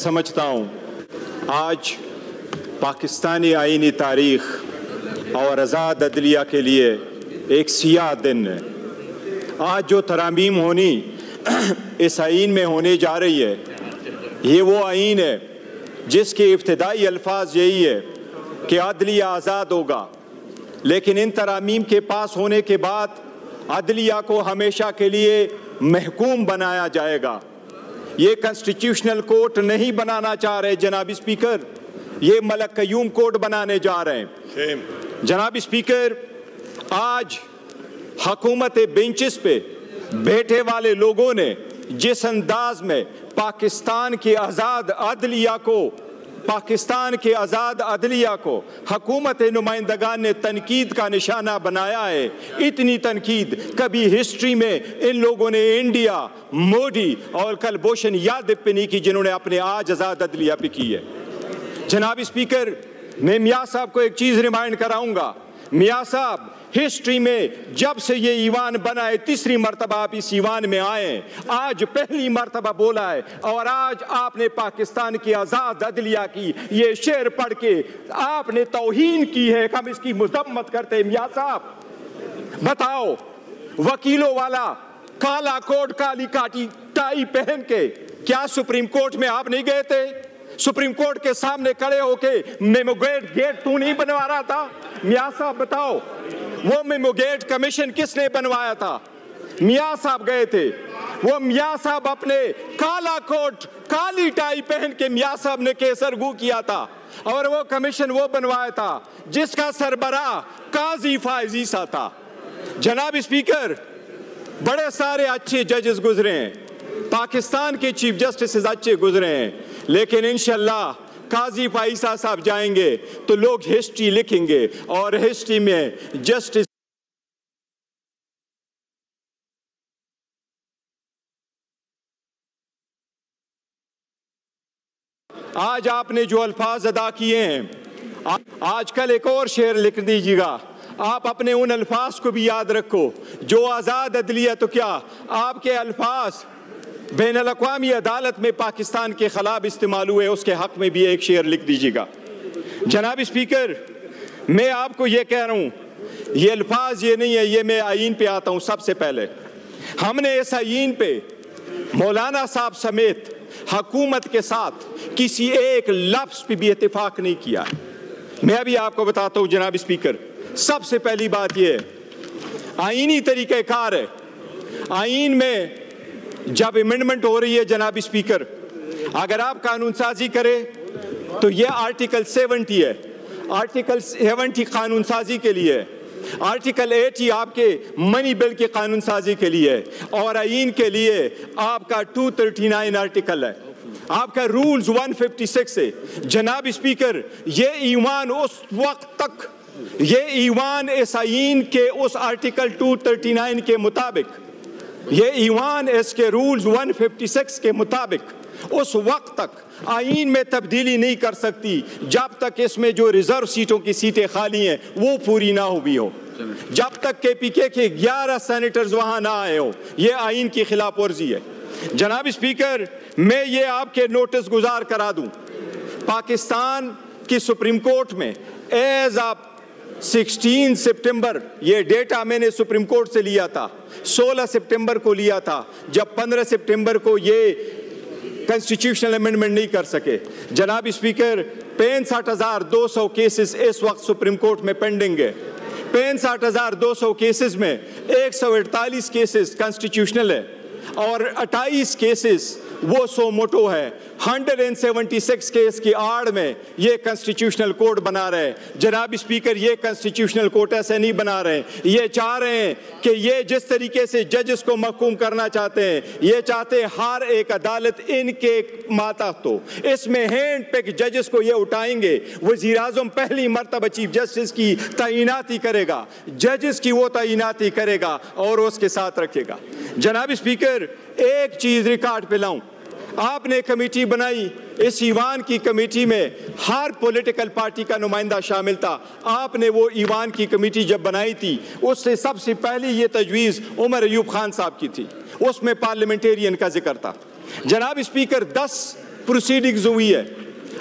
समझता हूँ आज पाकिस्तानी आईनी तारीख और आज़ाद अदलिया के लिए एक सियाह दिन है। आज जो तरामीम होनी इस आईन में होने जा रही है, ये वो आईन है जिसके इब्तिदाई अल्फाज यही है कि अदलिया आज़ाद होगा, लेकिन इन तरामीम के पास होने के बाद अदलिया को हमेशा के लिए महकूम बनाया जाएगा। ये कॉन्स्टिट्यूशनल कोर्ट नहीं बनाना चाह रहे जनाब स्पीकर, ये मलक कयूम कोर्ट बनाने जा रहे हैं। जनाब स्पीकर, आज हुकूमत बेंचेस पे बैठे वाले लोगों ने जिस अंदाज में पाकिस्तान के आज़ाद अदलिया को हुकूमत नुमाइंदगान ने तनकीद का निशाना बनाया है, इतनी तनकीद कभी हिस्ट्री में इन लोगों ने इंडिया, मोदी और कलभूषण यादव पे नहीं की जिन्होंने अपने आज आज़ाद अदलिया पे की है। जनाब स्पीकर, मैं मियाँ साहब को एक चीज़ रिमाइंड कराऊंगा। मियाँ साहब, हिस्ट्री में जब से ये ईवान बना है, तीसरी मरतबा आप इस ईवान में आए, आज पहली मरतबा बोला है और आज आपने पाकिस्तान की आज़ाद अदलिया की ये शेर पढ़ के आपने तौहीन की है। हम इसकी मजम्मत करते हैं। मियाँ साहब बताओ, वकीलों वाला काला कोट काली काटी टाई पहन के क्या सुप्रीम कोर्ट में आप नहीं गए थे? सुप्रीम कोर्ट के सामने खड़े होके मेमोगेट गेट तू नहीं बनवा रहा था? मियाँ साहब बताओ, वो मेमोगेट कमीशन किसने बनवाया था? मियाँ साहब गए थे। वो मियाँ साहब अपने काला कोट काली टाई पहन के मियाँ साहब ने केसरगू किया था और वो कमीशन वो बनवाया था जिसका सरबराह काजी फायजी सा था। जनाब स्पीकर, बड़े सारे अच्छे जजेस गुजरे हैं, पाकिस्तान के चीफ जस्टिस अच्छे गुजरे हैं, लेकिन इंशाल्लाह काजी फाइसा साहब जाएंगे तो लोग हिस्ट्री लिखेंगे और हिस्ट्री में जस्टिस आज आपने जो अल्फाज अदा किए हैं, आजकल एक और शेर लिख दीजिएगा। आप अपने उन अल्फाज को भी याद रखो जो आज़ाद अदलिया, तो क्या आपके अल्फाज बैनुल अक़वामी अदालत में पाकिस्तान के खिलाफ इस्तेमाल हुए, उसके हक में भी एक शेर लिख दीजिएगा। जनाब स्पीकर, मैं आपको ये कह रहा हूँ, ये अल्फाज ये नहीं है, ये मैं आईन पे आता हूँ। सबसे पहले हमने इस आईन पे मौलाना साहब समेत हुकूमत के साथ किसी एक लफ्ज़ पे भी इत्तेफाक नहीं किया। मैं अभी आपको बताता हूँ जनाब स्पीकर, सबसे पहली बात ये है, आईनी तरीक़ेकार है। आईन में जब अमेंडमेंट हो रही है जनाब स्पीकर, अगर आप कानून साजी करें तो ये आर्टिकल 70 है। आर्टिकल 70 कानून साजी के लिए है, आर्टिकल 80 आपके मनी बिल के कानून साजी के लिए है और आईन के लिए आपका 239 आर्टिकल है, आपका रूल्स 156 है। जनाब स्पीकर, ये ईवान उस वक्त तक, ये ईवान इस आईन के उस आर्टिकल 239 के मुताबिक, ये ईवान इसके रूल्स 156 के मुताबिक उस वक्त तक आईन में तब्दीली नहीं कर सकती जब तक इसमें जो रिजर्व सीटों की सीटें खाली हैं वो पूरी ना हुई हो, जब तक KPK के 11 सेनेटर्स वहां ना आए हो। ये आईन की खिलाफ वर्जी है। जनाब स्पीकर, मैं ये आपके नोटिस गुजार करा दूं, पाकिस्तान की सुप्रीम कोर्ट में एज ऑफ 16 सितंबर, ये डेटा मैंने सुप्रीम कोर्ट से लिया था, 16 सितंबर को लिया था, जब 15 सितंबर को ये कॉन्स्टिट्यूशनल अमेंडमेंट नहीं कर सके। जनाब स्पीकर, 65,200 केसेस इस वक्त सुप्रीम कोर्ट में पेंडिंग है। 65,200 केसेस में 148 केसेस कॉन्स्टिट्यूशनल है और 28 केसेस वो सो मोटो है। 176 केस की आड़ में ये कॉन्स्टिट्यूशनल कोर्ट बना रहे हैं। जनाब स्पीकर, ये कॉन्स्टिट्यूशनल कोर्ट ऐसे नहीं बना रहे, ये चाह रहे हैं कि ये जिस तरीके से जजेस को महकूम करना चाहते हैं, ये चाहते हैं हर एक अदालत इनके मातहत हो। इसमें हैंड पिक जजेस को ये उठाएंगे। वज़ीर आज़म पहली मरतबा चीफ जस्टिस की तैनाती करेगा, जजेस की वो तैनाती करेगा और उसके साथ रखेगा। जनाब स्पीकर, एक चीज़ रिकॉर्ड पे लाऊं, आपने कमेटी बनाई, इस ईवान की कमेटी में हर पॉलिटिकल पार्टी का नुमाइंदा शामिल था। आपने वो ईवान की कमेटी जब बनाई थी, उससे सबसे पहले ये तजवीज़ उमर अयूब खान साहब की थी, उसमें पार्लियामेंटेरियन का जिक्र था। जनाब स्पीकर, 10 प्रोसीडिंग्स हुई है।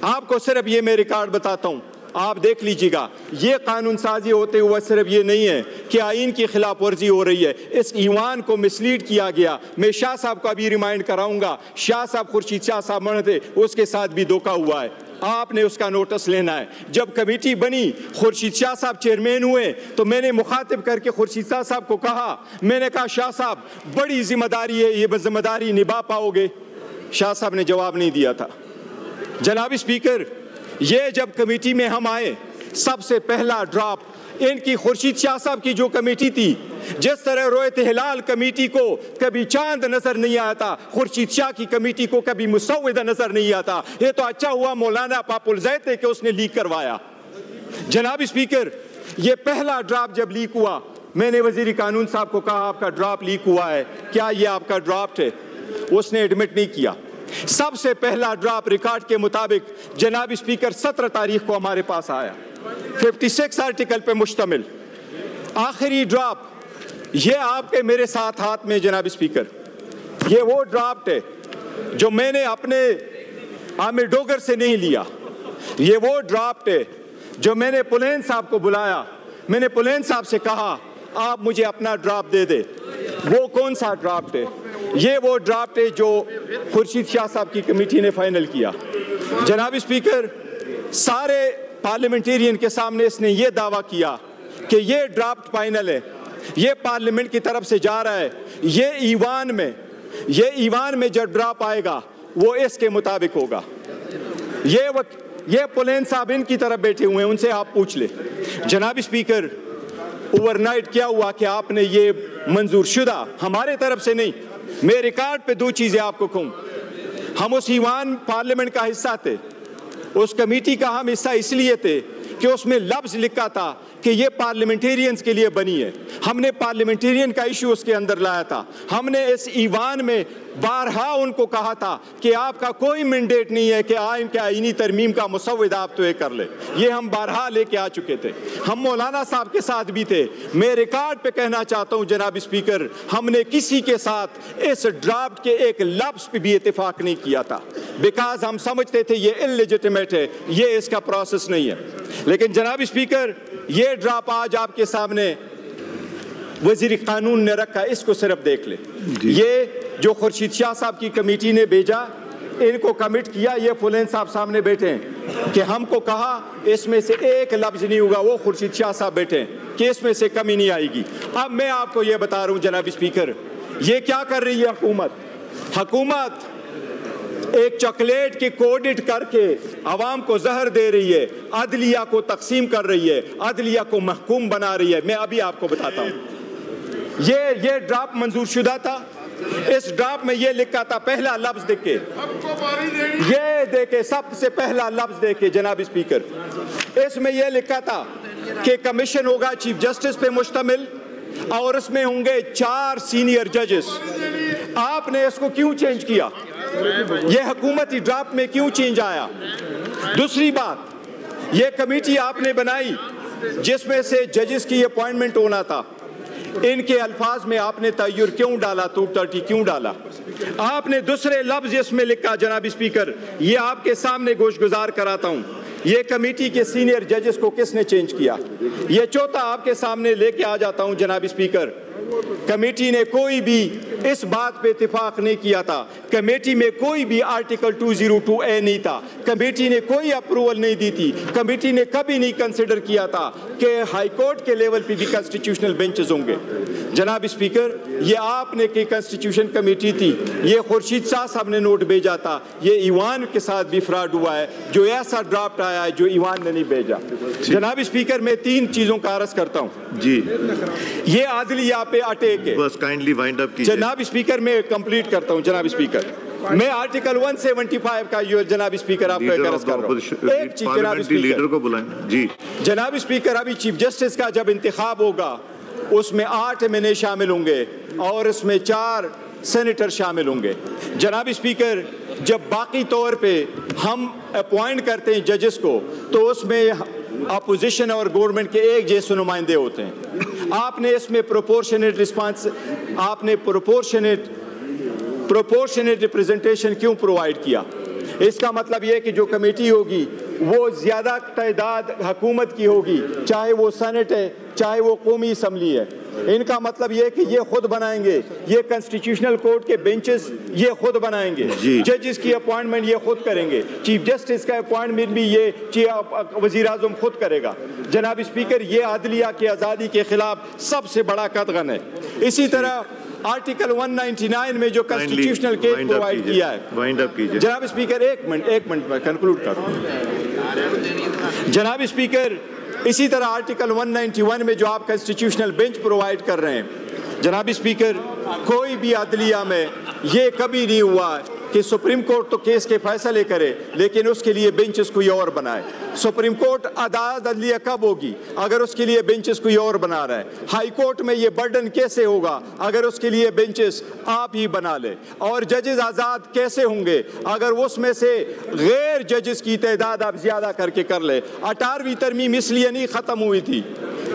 आपको सिर्फ ये मैं रिकॉर्ड बताता हूँ, आप देख लीजिएगा। ये कानून साजी होते हुए सिर्फ ये नहीं है कि आइन की खिलाफ वर्जी हो रही है, इस ईवान को मिसलीड किया गया। मैं शाह साहब को अभी रिमाइंड कराऊंगा, शाह साहब खुर्शीद शाह साहब मर थे, उसके साथ भी धोखा हुआ है, आपने उसका नोटिस लेना है। जब कमेटी बनी, खुर्शीद शाह साहब चेयरमैन हुए, तो मैंने मुखातिब करके खुर्शीद शाह साहब को कहा, मैंने कहा शाह साहब बड़ी जिम्मेदारी है, ये जिम्मेदारी निभा पाओगे? शाह साहब ने जवाब नहीं दिया था। जनाब स्पीकर, ये जब कमेटी में हम आए, सबसे पहला ड्राफ्ट इनकी खुर्शीद शाह साहब की जो कमेटी थी, जिस तरह रोयत हिलाल कमेटी को कभी चांद नजर नहीं आता, खुर्शीद शाह की कमेटी को कभी मुसव्विदा नजर नहीं आता। ये तो अच्छा हुआ मौलाना पापुल जैद थे कि उसने लीक करवाया। जनाब स्पीकर, ये पहला ड्राफ्ट जब लीक हुआ, मैंने वजीर कानून साहब को कहा आपका ड्राफ्ट लीक हुआ है, क्या ये आपका ड्राफ्ट है? उसने एडमिट नहीं किया। सबसे पहला ड्राफ्ट रिकॉर्ड के मुताबिक जनाब स्पीकर 17 तारीख को हमारे पास आया, 56 आर्टिकल पे मुश्तमिल आखिरी ड्राफ्ट। ये आपके मेरे साथ हाथ में जनाब स्पीकर, ये वो ड्राफ्ट है जो मैंने अपने आमिर डोगर से नहीं लिया। ये वो ड्राफ्ट है जो मैंने पुलेन साहब को बुलाया, मैंने पुलेन साहब से कहा आप मुझे अपना ड्राफ्ट दे दे। वो कौन सा ड्राफ्ट है? ये वो ड्राफ्ट है जो खुर्शीद शाह साहब की कमेटी ने फाइनल किया। जनाब स्पीकर, सारे पार्लियामेंटेरियन के सामने इसने ये दावा किया कि ये ड्राफ्ट फाइनल है, ये पार्लियामेंट की तरफ से जा रहा है, ये ईवान में जब ड्राफ्ट आएगा वो इसके मुताबिक होगा। ये पुलेन साहब इनकी तरफ बैठे हुए हैं, उनसे आप पूछ ले। जनाब स्पीकर, ओवरनाइट क्या हुआ कि आपने ये मंजूर शुदा, हमारे तरफ से नहीं, मैं रिकॉर्ड पे दो चीजें आपको कहूं। हम उस ईवान पार्लियामेंट का हिस्सा थे, उस कमेटी का हम हिस्सा इसलिए थे कि उसमें लफ्ज लिखा था कि ये पार्लियामेंटेरियंस के लिए बनी है। हमने पार्लियामेंटेरियन का इशू उसके अंदर लाया था। हमने इस ईवान में बारहा उनको कहा था कि आपका कोई मैंडेट नहीं है कि आइन के आईनी तरमीम का मुसव्विदा आप तो ये कर ले। ये हम बारहा लेके आ चुके थे, हम मौलाना साहब के साथ भी थे। मैं रिकॉर्ड पे कहना चाहता हूँ जनाब स्पीकर, हमने किसी के साथ इस ड्राफ्ट के एक लफ्ज पे भी इत्तेफाक नहीं किया था, बिकॉज हम समझते थे ये इलेजिटिमेट है, ये इसका प्रोसेस नहीं है। लेकिन जनाब स्पीकर, ये ड्राफ्ट आज आपके सामने वजीर कानून ने रखा, इसको सिर्फ देख ले। ये जो खुर्शीद शाह साहब की कमेटी ने भेजा, इनको कमिट किया, ये फुलेन साहब सामने बैठे हैं कि हमको कहा इसमें से एक लफ्ज नहीं होगा, वो खुर्शीद शाह साहब बैठे हैं कि इसमें से कमी नहीं आएगी। अब मैं आपको ये बता रहा हूँ जनाब स्पीकर, ये क्या कर रही है हुकूमत एक चॉकलेट के कोडेड करके अवाम को जहर दे रही है, अदलिया को तकसीम कर रही है, अदलिया को महकूम बना रही है। मैं अभी आपको बताता हूँ, ये ड्राफ्ट मंजूर शुदा था। इस ड्राफ्ट में ये लिखा था, पहला लफ्ज देखे, ये देखे, सबसे पहला लफ्ज देखे जनाब स्पीकर, इसमें यह लिखा था कि कमीशन होगा चीफ जस्टिस पे मुश्तमिल और इसमें होंगे 4 सीनियर जजेस। आपने इसको क्यों चेंज किया? यह हुकूमती ड्राफ्ट में क्यों चेंज आया? दूसरी बात, यह कमेटी आपने बनाई जिसमें से जजेस की अपॉइंटमेंट होना था, इनके अल्फाज में आपने तय्युर क्यों डाला, 230 क्यों डाला? आपने दूसरे लफ्ज इसमें लिखा जनाब स्पीकर, ये आपके सामने गोशगुजार कराता हूं, ये कमेटी के सीनियर जजेस को किसने चेंज किया? ये चौथा आपके सामने लेके आ जाता हूं जनाब स्पीकर, कमेटी ने कोई भी इस बात पे इत्तेफाक नहीं किया था, कमेटी में कोई भी आर्टिकल 202A नहीं था, कमेटी ने कोई अप्रूवल नहीं दी थी, कमेटी ने कभी नहीं कंसिडर किया था कि हाई कोर्ट के लेवल पे भी कॉन्स्टिट्यूशनल बेंचेस होंगे। जनाब स्पीकर, ये आपने की कॉन्स्टिट्यूशन कमेटी थी, ये खुर्शीद शाह साहब ने नोट भेजा था, ये ईवान के साथ भी फ्रॉड हुआ है, जो ऐसा ड्राफ्ट आया है जो ईवान ने नहीं भेजा। जनाब स्पीकर, मैं 3 चीजों का अर्ज करता हूँ जी, ये आदलिया पे अटैक है, बस काइंडली वाइंड अप कीजिए। जनाब स्पीकर, मैं कंप्लीट करता हूँ जनाब स्पीकर, मैं आर्टिकल 175 का जनाब स्पीकर आपको अर्ज कर रहा हूँ। एक चीज जनाब स्पीकर, लीडर को बुलाएं जी। जनाब स्पीकर, अभी चीफ जस्टिस का जब इंतखाब होगा उसमें 8 एमएनए शामिल होंगे और इसमें 4 सेनेटर शामिल होंगे। जनाब स्पीकर, जब बाकी तौर पे हम अपॉइंट करते हैं जजेस को तो उसमें अपोजिशन और गवर्नमेंट के एक जैसे नुमाइंदे होते हैं। आपने इसमें प्रोपोर्शनेट रिस्पांस, आपने प्रोपोर्शनेट रिप्रेजेंटेशन क्यों प्रोवाइड किया? इसका मतलब यह कि जो कमेटी होगी वो ज़्यादा तादाद हुकूमत की होगी, चाहे वो सेनेट है चाहे वो कौमी असम्बली है। इनका मतलब ये कि ये खुद बनाएंगे, ये कॉन्स्टिट्यूशनल कोर्ट के बेंचेस ये खुद बनाएंगे, जजेस की अपॉइंटमेंट ये खुद करेंगे, चीफ जस्टिस का अपॉइंटमेंट भी ये वज़ीर आज़म खुद करेगा। जनाब स्पीकर, ये अदलिया की आज़ादी के खिलाफ सबसे बड़ा कदगन है। इसी तरह आर्टिकल 199 में जो कॉन्स्टिट्यूशनल केस प्रोवाइड किया है, जनाब स्पीकर एक मिनट में कंक्लूड करूँ। जनाब स्पीकर, इसी तरह आर्टिकल 191 में जो आप कॉन्स्टिट्यूशनल बेंच प्रोवाइड कर रहे हैं, जनाब स्पीकर, कोई भी अदलिया में ये कभी नहीं हुआ कि सुप्रीम कोर्ट तो केस के फैसले करे लेकिन उसके लिए बेंचेस कोई और बनाए। सुप्रीम कोर्ट अदालत अदलिया कब होगी अगर उसके लिए बेंचेस कोई और बना रहा है? हाई कोर्ट में ये बर्डन कैसे होगा अगर उसके लिए बेंचेस आप ही बना ले? और जजेस आज़ाद कैसे होंगे अगर उसमें से गैर जजेस की तादाद आप ज़्यादा करके कर ले? 18वीं तरमीम इसलिए नहीं ख़त्म हुई थी,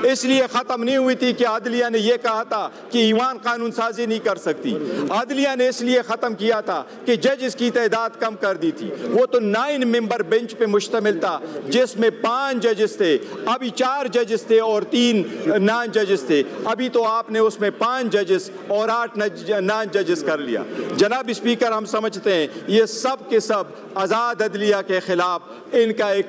इसलिए ख़त्म नहीं हुई थी कि अदलिया ने यह कहा था कि ईवान कानून साजी नहीं कर सकती। अदलिया ने इसलिए ख़त्म किया था कि जजेस की तादाद कम कर दी थी। वो तो 9 मेंबर बेंच पे मुश्तमिल था जिसमें 5 जजेस थे, अभी 4 जजेस थे और 3 नॉन जजेस थे। अभी तो आपने उसमें 5 जजेस और 8 नॉन जजेस कर लिया। जनाब स्पीकर, हम समझते हैं ये सब के सब आज़ाद अदलिया के ख़िलाफ़ इनका एक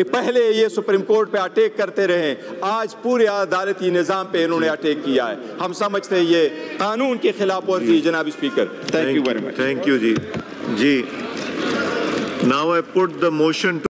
पहले ये सुप्रीम कोर्ट पे अटैक करते रहे, आज पूरे अदालती निज़ाम पे इन्होंने अटैक किया है। हम समझते हैं ये कानून के खिलाफ वर्जी। जनाब speaker, thank you very much. Thank you जी। Now I put the motion